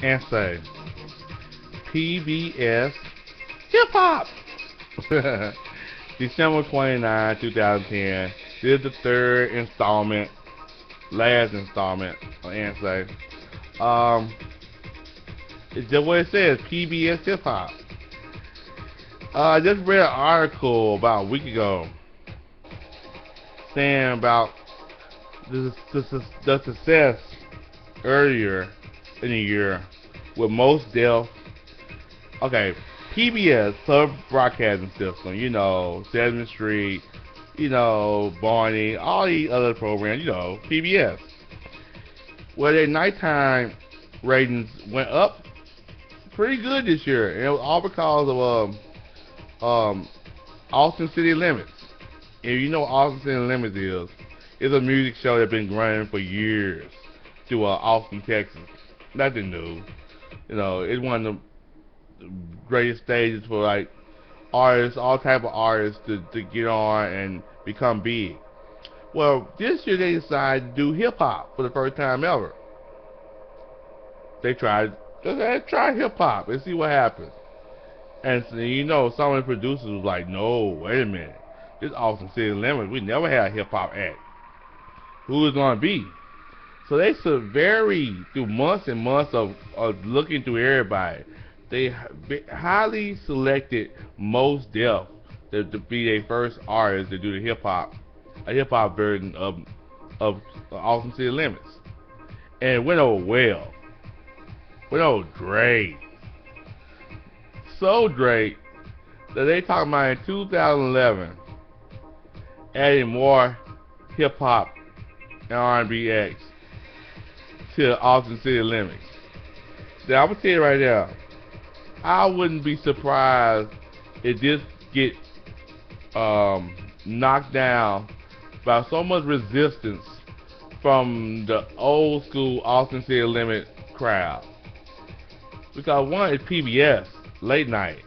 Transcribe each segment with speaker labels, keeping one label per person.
Speaker 1: AntSay. PBS Hip Hop. December 29, 2010. This is the third installment, last installment on AntSay. It's just what it says, PBS Hip Hop. I just read an article about a week ago saying about the success earlier in the year with most deaf. Okay, PBS, Public Broadcasting System, Sesame Street, Barney, all these other programs, PBS. Well, their nighttime ratings went up pretty good this year, and it was all because of Austin City Limits. If you know what Austin City Limits is, it's a music show that's been running for years through Austin, Texas. Nothing new. It's one of the greatest stages for like artists, all type of artists to get on and become big. Well, this year they decided to do hip hop for the first time ever. They try hip hop and see what happens. And so, some of the producers was like, no, wait a minute. This Austin City Limits, we never had a hip hop act. Who is going to be? So they vary through months and months of looking through everybody. They highly selected Most Def to be their first artist to do a hip hop version of Austin City Limits. And it went over well. Went over great. So great that they talking about in 2011 adding more hip hop and R&B acts to Austin City Limits. Now I'm gonna tell you right now, I wouldn't be surprised if this get knocked down by so much resistance from the old school Austin City Limit crowd. Because one is PBS, late night.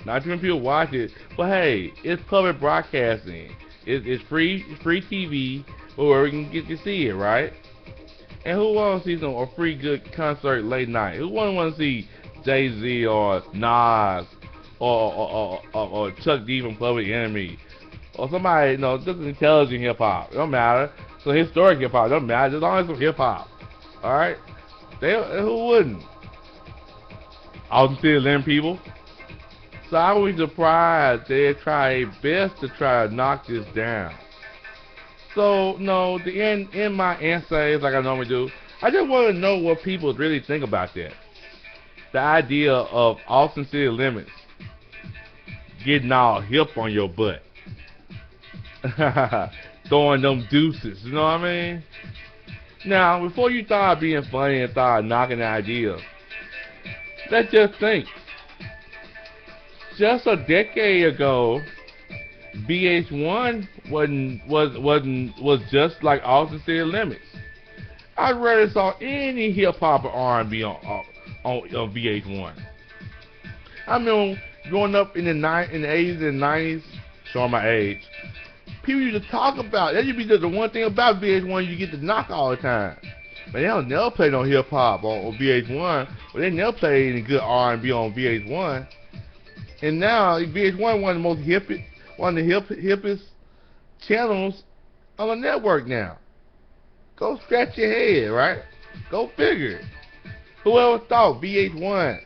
Speaker 1: Not too many people watch it, but hey, it's public broadcasting. It's free TV where we can get to see it, right? And who wants to see a free good concert late night? Who wants to see Jay-Z or Nas or Chuck D from Public Enemy or somebody, just intelligent hip hop? It don't matter. So historic hip hop, don't matter. As long as it's hip hop, all right? Who wouldn't? Austin City Limit people. So I would be surprised they try their best to try to knock this down. So no, in my AntSays like I normally do, I just want to know what people really think about that. The idea of Austin City Limits getting all hip on your butt, throwing them deuces. You know what I mean? Now, before you start being funny and start knocking the idea, let's just think. Just a decade ago, VH1 was just like Austin City Limits. I rarely saw any hip hop or R&B on VH1. I mean, growing up in the 80s and 90s, showing my age, people used to talk about that. Used to be the one thing about VH1 you get to knock all the time. But they don't never play no hip hop on VH1. But they never play any good R&B on VH1. And now VH1 one of the most hippest channels on the network now. Go scratch your head, right? Go figure. Whoever thought VH1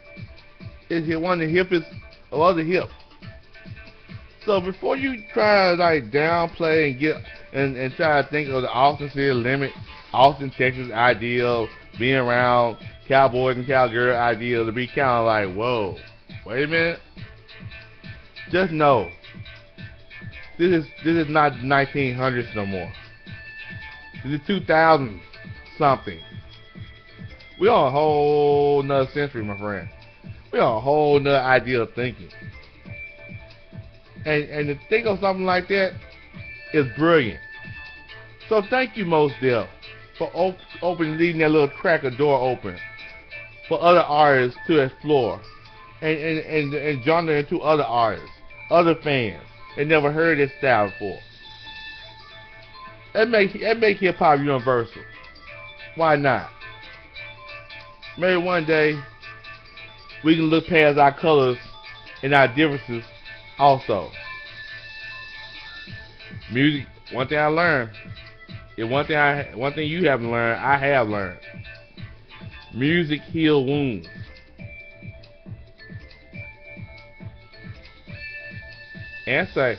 Speaker 1: is one of the hippest of other hip? So before you try to like downplay and try to think of the Austin City Limit, Austin, Texas idea of being around cowboys and cowgirl idea to be kind of like, whoa, wait a minute. Just know, this is not 1900s no more. This is 2000 something. We on a whole nother century, my friend. We on a whole nother idea of thinking. And to think of something like that is brilliant. So thank you, Most Def, for leaving that little crack of door open for other artists to explore and genre into other artists, other fans that never heard this style before. That make hip hop universal. Why not? maybe one day we can look past our colors and our differences also. Music, one thing I learned, and one thing you haven't learned, I have learned. Music heals wounds. AntSay.